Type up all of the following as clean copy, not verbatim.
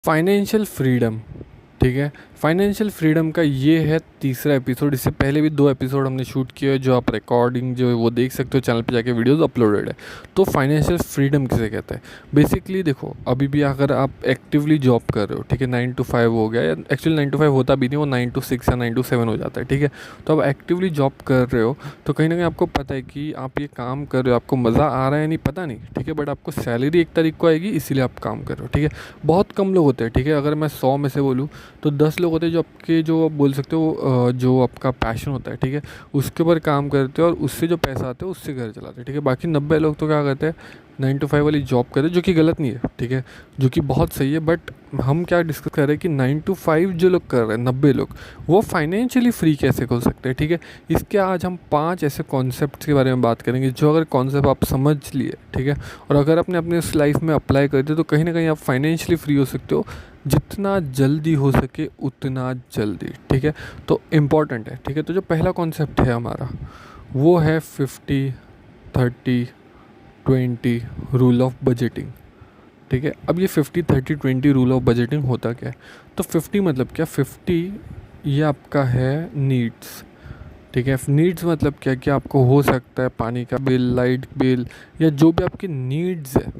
Financial freedom. ठीक है, financial freedom का ये है तीसरा एपिसोड। इससे पहले भी 2 एपिसोड हमने शूट किए हैं, जो आप रिकॉर्डिंग जो है वो देख सकते हो, चैनल पे जाके वीडियोस अपलोडेड है। तो फाइनेंशियल फ्रीडम किसे कहते हैं? बेसिकली देखो, अभी भी अगर आप एक्टिवली जॉब कर रहे हो, ठीक है, 9 to 5 हो गया, या एक्चुअली 9 to 5 होता भी नहीं, वो 9 to 6 या 9 to 7 हो जाता है, ठीक है। तो आप एक्टिवली जॉब कर रहे हो, तो कहीं ना कहीं आपको पता है कि आप ये काम कर रहे हो, आपको मज़ा आ रहा है नहीं पता नहीं, ठीक है, बट आपको सैलरी 1 तारीख को आएगी, इसीलिए आप काम कर रहे हो, ठीक है। बहुत कम लोग होते हैं, ठीक है, अगर मैं 100 में से बोलूँ तो 10 लोग होते हैं जो आपके, जो आप बोल सकते हो जो आपका पैशन होता है, ठीक है, उसके ऊपर काम करते हो और उससे जो पैसा आता है उससे घर चलाते हैं, ठीक है। बाकी 90 लोग तो क्या करते हैं, 9 to 5 वाली जॉब करते हैं, जो कि गलत नहीं है, ठीक है, जो कि बहुत सही है। बट हम क्या डिस्कस कर रहे हैं कि 9 to 5 जो लोग कर रहे हैं, 90 लोग, वो फाइनेंशियली फ्री कैसे हो सकते हैं, ठीक है। इसके आज हम 5 ऐसे कॉन्सेप्ट्स के बारे में बात करेंगे, जो अगर कॉन्सेप्ट आप समझ लिए, ठीक है, और अगर आपने अपने इस लाइफ में अप्लाई करते तो कहीं ना कहीं आप फाइनेंशियली फ्री हो सकते हो, जितना जल्दी हो सके उतना जल्दी, ठीक है। तो इम्पॉर्टेंट है, ठीक है। तो जो पहला कॉन्सेप्ट है हमारा, वो है 50-30-20 रूल ऑफ बजटिंग, ठीक है। अब ये 50-30-20 रूल ऑफ बजटिंग होता क्या है? तो 50 मतलब क्या? 50 ये आपका है नीड्स, ठीक है। नीड्स मतलब क्या? कि आपको हो सकता है पानी का बिल, लाइट बिल, या जो भी आपकी नीड्स है,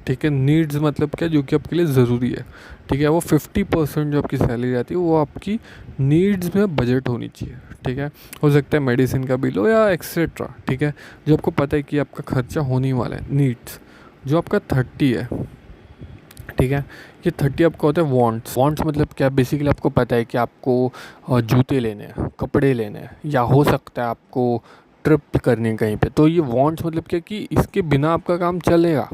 ठीक है। नीड्स मतलब क्या? जो कि आपके लिए ज़रूरी है, ठीक है। वो 50% जो आपकी सैलरी आती है वो आपकी नीड्स में बजट होनी चाहिए, ठीक है। हो सकता है मेडिसिन का बिल हो या एक्सेट्रा, ठीक है, जो आपको पता है कि आपका खर्चा होने वाला है, नीड्स। जो आपका 30 है, ठीक है, ये 30 आपका होता है वांट्स। वांट्स मतलब क्या? बेसिकली आपको पता है कि आपको जूते लेने हैं, कपड़े लेने हैं, या हो सकता है आपको ट्रिप करनी है कहीं पे, तो ये वांट्स मतलब क्या कि इसके बिना आपका काम चलेगा,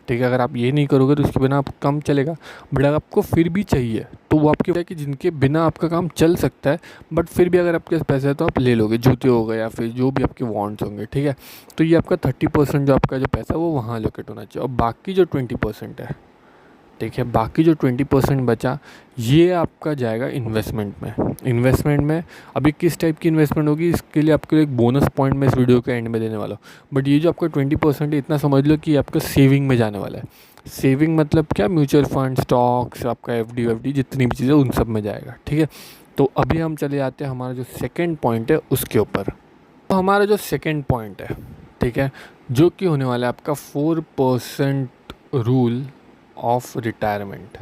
ठीक है। अगर आप ये नहीं करोगे तो इसके बिना आपका काम चलेगा, बट अगर आपको फिर भी चाहिए तो वो आपके है कि जिनके बिना आपका काम चल सकता है, बट फिर भी अगर आपके पास पैसा है तो आप ले लोगे, जूते हो गए या फिर जो भी आपके वांट्स होंगे, ठीक है। तो ये आपका 30% जो आपका जो पैसा है वो वहाँ लोकेट होना चाहिए, और बाकी जो 20% है, ठीक है, बाकी जो 20% बचा, ये आपका जाएगा इन्वेस्टमेंट में। इन्वेस्टमेंट में अभी किस टाइप की इन्वेस्टमेंट होगी, इसके लिए आपके लिए एक बोनस पॉइंट मैं इस वीडियो के एंड में देने वाला हूँ। बट ये जो आपका 20% है, इतना समझ लो कि आपका सेविंग में जाने वाला है। सेविंग मतलब क्या? म्यूचुअल फंड, स्टॉक्स, आपका एफडी जितनी भी चीज़ें उन सब में जाएगा, ठीक है। तो अभी हम चले जाते हैं हमारा जो सेकेंड पॉइंट है उसके ऊपर। तो हमारा जो सेकेंड पॉइंट है, ठीक है, जो कि होने वाला है आपका 4% रूल ऑफ रिटायरमेंट,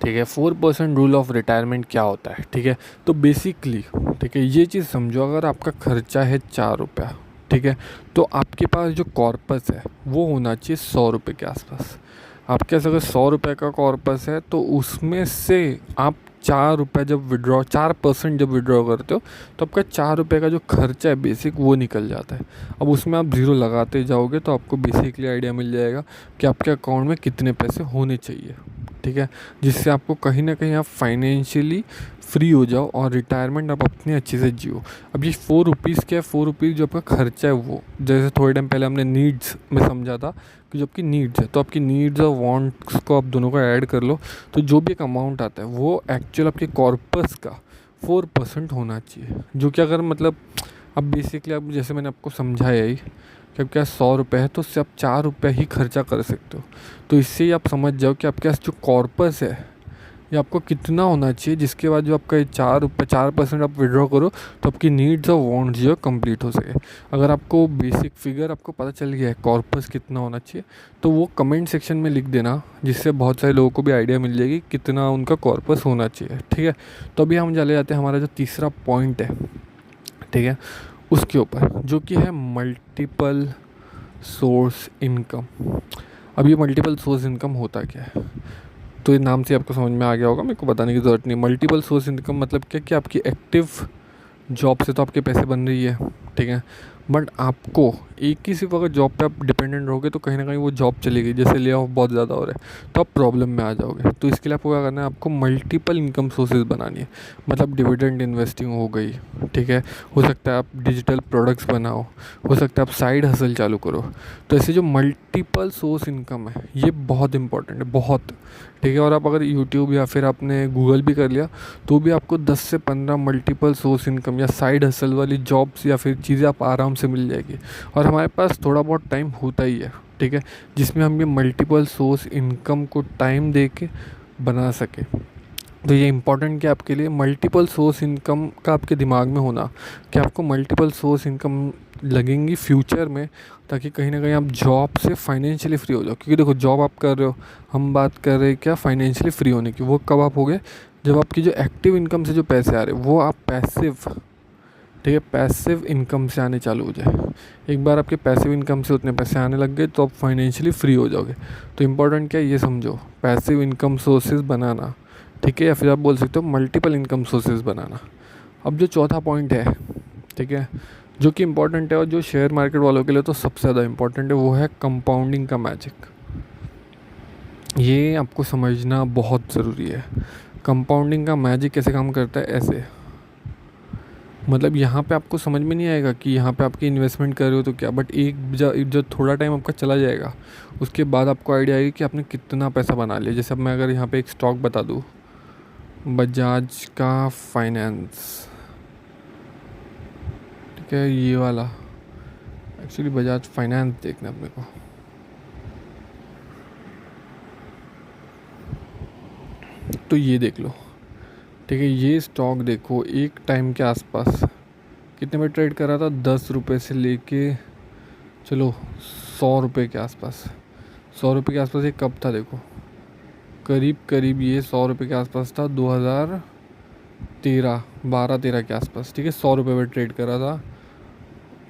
ठीक है। 4% रूल ऑफ रिटायरमेंट क्या होता है, ठीक है। तो बेसिकली, ठीक है, ये चीज़ समझो, अगर आपका खर्चा है 4 रुपया, ठीक है, तो आपके पास जो कॉर्पस है वो होना चाहिए 100 रुपये के आसपास। आपके पास अगर 100 रुपये का कॉर्पस है तो उसमें से आप 4 रुपये जब विड्रॉ, 4% जब विड्रॉ करते हो, तो आपका 4 रुपये का जो खर्चा है बेसिक, वो निकल जाता है। अब उसमें आप ज़ीरो लगाते जाओगे तो आपको बेसिकली आइडिया मिल जाएगा कि आपके अकाउंट में कितने पैसे होने चाहिए, ठीक है, जिससे आपको कहीं ना कहीं आप फाइनेंशियली फ्री हो जाओ और रिटायरमेंट आप अपनी अच्छे से जियो। अब ये 4 रुपीज़ क्या है? 4 रुपीज़ जो आपका खर्चा है, वो जैसे थोड़े टाइम पहले हमने नीड्स में समझा था कि जो आपकी नीड्स है, तो आपकी नीड्स और वांट्स को आप दोनों को ऐड कर लो, तो जो भी एक अमाउंट आता है वो एक्चुअल आपके कॉर्पस का 4% होना चाहिए। जो कि अगर मतलब अब बेसिकली, अब जैसे मैंने आपको समझाया ही कि आपके पास 100 रुपये है तो उससे आप 4 रुपये ही खर्चा कर सकते हो। तो इससे ही आप समझ जाओ कि आपके पास जो कॉर्पस है ये आपको कितना होना चाहिए, जिसके बाद जो आपका ये 4% आप विड्रॉ करो तो आपकी नीड्स और वांट्स जो है कंप्लीट हो सके। अगर आपको बेसिक फिगर आपको पता चल गया है कॉर्पस कितना होना चाहिए, तो वो कमेंट सेक्शन में लिख देना, जिससे बहुत सारे लोगों को भी आइडिया मिल जाएगी कितना उनका कॉर्पस होना चाहिए, ठीक है। तो अभी हम चले जाते हैं हमारा जो तीसरा पॉइंट है, ठीक है, उसके ऊपर, जो कि है मल्टीपल सोर्स इनकम। अब ये मल्टीपल सोर्स इनकम होता क्या है? तो ये नाम से आपको समझ में आ गया होगा, मेरे को बताने की ज़रूरत नहीं। मल्टीपल सोर्स इनकम मतलब क्या कि आपकी एक्टिव जॉब से तो आपके पैसे बन रही है, ठीक है, बट आपको एक ही सिर्फ अगर जॉब पे आप डिपेंडेंट रहोगे तो कहीं ना कहीं वो जॉब चलेगी, जैसे ले ऑफ बहुत ज़्यादा हो रहा है तो आप प्रॉब्लम में आ जाओगे। तो इसके लिए आपको क्या करना है? आपको मल्टीपल इनकम सोर्सेज बनानी है। मतलब डिविडेंड इन्वेस्टिंग हो गई, ठीक है, हो सकता है आप डिजिटल प्रोडक्ट्स बनाओ, हो सकता है आप साइड हसल चालू करो। तो ऐसे जो मल्टीपल सोर्स इनकम है ये बहुत इंपॉर्टेंट है, बहुत, ठीक है। और आप अगर यूट्यूब या फिर आपने गूगल भी कर लिया तो भी आपको 10 से 15 मल्टीपल सोर्स इनकम या साइड हसल वाली जॉब्स या फिर चीज़ें आप आराम से मिल जाएगी। और हमारे पास थोड़ा बहुत टाइम होता ही है, ठीक है, जिसमें हम ये मल्टीपल सोर्स इनकम को टाइम दे के बना सके। तो ये इम्पॉर्टेंट क्या आपके लिए, मल्टीपल सोर्स इनकम का आपके दिमाग में होना, कि आपको मल्टीपल सोर्स इनकम लगेंगी फ्यूचर में, ताकि कहीं ना कहीं आप जॉब से फाइनेंशियली फ्री हो जाओ। क्योंकि देखो जॉब आप कर रहे हो, हम बात कर रहे हैं क्या फाइनेंशियली फ्री होने की, वो कब आप हो गए, जब आपकी जो एक्टिव इनकम से जो पैसे आ रहे हैं वो आप पैसिव, ठीक है, पैसिव इनकम से आने चालू हो जाए। एक बार आपके पैसिव इनकम से उतने पैसे आने लग गए तो आप फाइनेंशियली फ्री हो जाओगे। तो इम्पोर्टेंट क्या है ये समझो, पैसिव इनकम सोर्सेज बनाना, ठीक है, या फिर आप बोल सकते हो मल्टीपल इनकम सोर्सेज बनाना। अब जो चौथा पॉइंट है, ठीक है, जो कि इम्पोर्टेंट है और जो शेयर मार्केट वालों के लिए तो सबसे ज़्यादा इम्पोर्टेंट है, वो है कंपाउंडिंग का मैजिक। ये आपको समझना बहुत ज़रूरी है। कंपाउंडिंग का मैजिक कैसे काम करता है, ऐसे मतलब यहाँ पे आपको समझ में नहीं आएगा कि यहाँ पे आपकी इन्वेस्टमेंट कर रहे हो तो क्या, बट जो थोड़ा टाइम आपका चला जाएगा उसके बाद आपको आइडिया आएगी कि आपने कितना पैसा बना लिया। जैसे अब मैं अगर यहाँ पे एक स्टॉक बता दूँ, बजाज का फाइनेंस, ठीक है, ये वाला, एक्चुअली बजाज फाइनेंस देखना अपने को, तो ये देख लो, ठीक है, ये स्टॉक देखो एक टाइम के आसपास कितने में ट्रेड कर रहा था, 10 रुपये से लेके चलो 100 रुपये के आसपास। 100 रुपये के आसपास ये कब था देखो, करीब करीब ये 100 रुपये के आसपास था 2013, 12-13 के आसपास, ठीक है, 100 रुपये पर ट्रेड कर रहा था।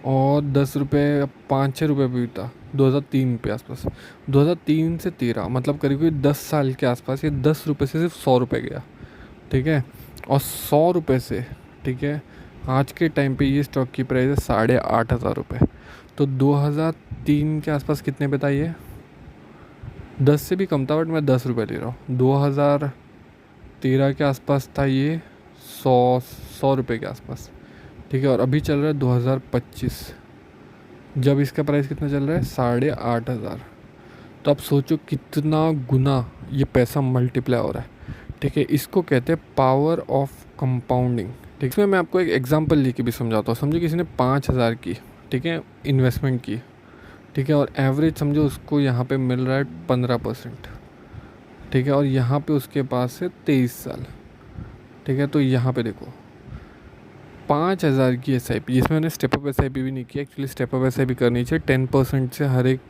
और 10 रुपये 5-6 रुपये भी था 2003 पे आसपास। 2003 से 13 मतलब करीब करीब 10 साल के आसपास ये 10 रुपये से सिर्फ 100 रुपये गया, ठीक है। और 100 रुपये से, ठीक है, आज के टाइम पे ये स्टॉक की प्राइस है 8,500 रुपये। तो 2003 के आसपास कितने पे था ये, 10 से भी कम था, बट मैं 10 रुपये ले रहा हूँ। 2013 के आसपास था ये 100 रुपये के आसपास, ठीक है। और अभी चल रहा है 2025, जब इसका प्राइस कितना चल रहा है 8,500। तो आप सोचो कितना गुना ये पैसा मल्टीप्लाई हो रहा है, ठीक है। इसको कहते हैं पावर ऑफ कंपाउंडिंग, ठीक है। इसमें मैं आपको एक एग्जांपल लेके भी समझाता हूँ। समझो किसी ने 5,000 की, ठीक है, इन्वेस्टमेंट की, ठीक है, और एवरेज समझो उसको यहाँ पे मिल रहा है 15%, ठीक है, और यहाँ पे उसके पास है 23 साल, ठीक है। तो यहाँ पे देखो 5,000 की SIP, जिसमें मैंने स्टेप अप SIP भी नहीं किया, एक्चुअली स्टेप अप SIP करनी चाहिए। 10% से हर एक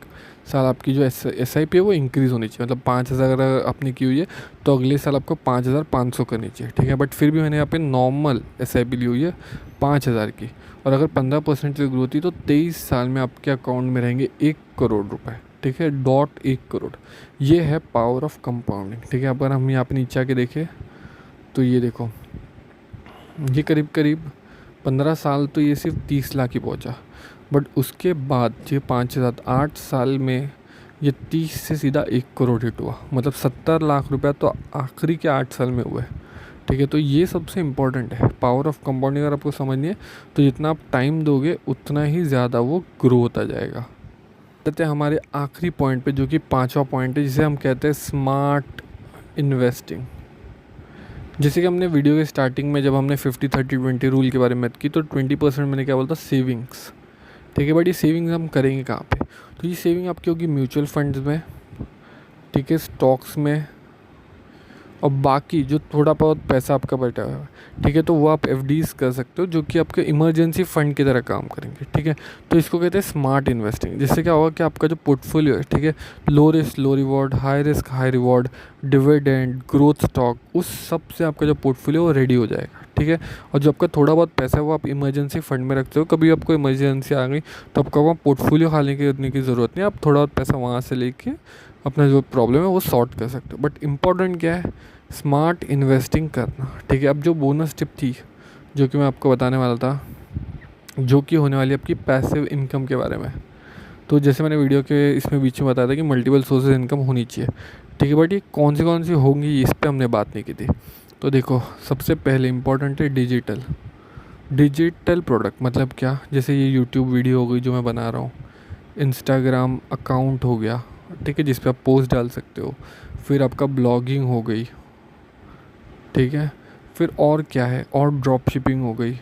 साल आपकी जो SIP है वो इंक्रीज़ होनी चाहिए। मतलब 5,000 अगर आपने की हुई है तो अगले साल आपको 5,500 करनी चाहिए, ठीक है। बट फिर भी मैंने यहाँ पे नॉर्मल SIP ली हुई है 5,000 की, और अगर 15% से ग्रोथ हुई तो 23 साल में आपके अकाउंट में रहेंगे 1 करोड़ रुपये, ठीक है, .1 करोड़। ये है पावर ऑफ कंपाउंडिंग, ठीक है। अगर हम यहाँ पे नीचे आके देखें तो ये देखो, ये करीब करीब 15 साल तो ये सिर्फ 30 लाख ही पहुँचा, बट उसके बाद ये 5 से 8 साल में ये 30 से सीधा 1 करोड़ हिट हुआ। मतलब 70 लाख रुपया तो आखिरी के 8 साल में हुआ है, ठीक है। तो ये सबसे इम्पॉर्टेंट है, पावर ऑफ कंपाउंडिंग। अगर आपको समझनी है तो जितना आप टाइम दोगे उतना ही ज़्यादा वो ग्रो होता जाएगा। कहते हैं हमारे आखिरी पॉइंट पे, जो कि 5वां पॉइंट है, जिसे हम कहते हैं स्मार्ट इन्वेस्टिंग। जैसे कि हमने वीडियो के स्टार्टिंग में जब हमने 50-30-20 रूल के बारे में बात की तो 20% मैंने क्या बोला था, सेविंग्स, ठीक है। बट ये सेविंग्स हम करेंगे कहाँ पे, तो ये सेविंग आपकी होगी म्यूचुअल फंड्स में, ठीक है, स्टॉक्स में, और बाकी जो थोड़ा बहुत पैसा आपका बचा हुआ है, ठीक है, तो वो आप FDs कर सकते हो, जो कि आपके इमरजेंसी फ़ंड की तरह काम करेंगे, ठीक है। तो इसको कहते हैं स्मार्ट इन्वेस्टिंग। जिससे क्या होगा कि आपका जो पोर्टफोलियो है, ठीक है, लो रिस्क लो reward, high risk high reward, dividend, growth stock, उस सब से आपका जो पोर्टफोलियो वो रेडी हो जाएगा, ठीक है। और जो आपका थोड़ा बहुत पैसा है वो आप इमरजेंसी फ़ंड में रखते हो, कभी आपको इमरजेंसी आ गई तो आपका वहाँ पोर्टफोलियो खाने की ज़रूरत नहीं, आप थोड़ा बहुत पैसा वहाँ से लेके अपना जो प्रॉब्लम है वो सॉर्ट कर सकते हो। बट इम्पॉर्टेंट क्या है, स्मार्ट इन्वेस्टिंग करना, ठीक है। अब जो बोनस टिप थी जो कि मैं आपको बताने वाला था, जो कि होने वाली आपकी पैसिव इनकम के बारे में, तो जैसे मैंने वीडियो के इसमें बीच में बताया था कि मल्टीपल सोर्सेज इनकम होनी चाहिए, ठीक है। बट ये कौन सी होंगी इस पर हमने बात नहीं की थी। तो देखो सबसे पहले इम्पॉर्टेंट है डिजिटल प्रोडक्ट। मतलब क्या, जैसे ये यूट्यूब वीडियो हो गई जो मैं बना रहा हूँ, इंस्टाग्राम अकाउंट हो गया, ठीक है, जिस पे आप पोस्ट डाल सकते हो, फिर आपका ब्लॉगिंग हो गई, ठीक है, फिर और क्या है, और ड्रॉप शिपिंग हो गई,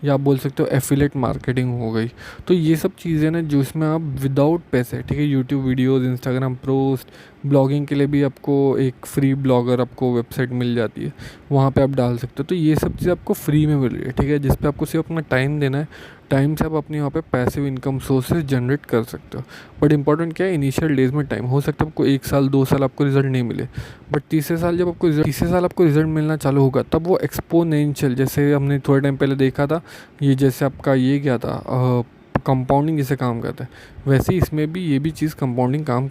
या आप बोल सकते हो एफिलेट मार्केटिंग हो गई। तो ये सब चीज़ें ना जो इसमें आप विदाउट पैसे, ठीक है, YouTube videos, Instagram post, blogging के लिए भी आपको एक फ्री ब्लॉगर आपको वेबसाइट मिल जाती है, वहाँ पे आप डाल सकते हो। तो ये सब चीज़ आपको फ्री में मिल रही है, ठीक है, जिस पे आपको सिर्फ अपना टाइम देना है, टाइम से आप अपने यहाँ पे पैसिव इनकम सोर्सेज जनरेट कर सकते हो। बट इंपॉर्टेंट क्या है, इनिशियल डेज में टाइम हो सकता है आपको 1 साल 2 साल आपको रिजल्ट नहीं मिले, बट तीसरे साल जब आपको तीसरे साल आपको रिजल्ट मिलना चालू होगा तब वो एक्सपोनेंशियल, जैसे हमने थोड़े टाइम पहले देखा था, ये जैसे आपका ये क्या था, कंपाउंडिंग जिसे काम करता है, वैसे ही इसमें भी ये भी चीज़ कंपाउंडिंग काम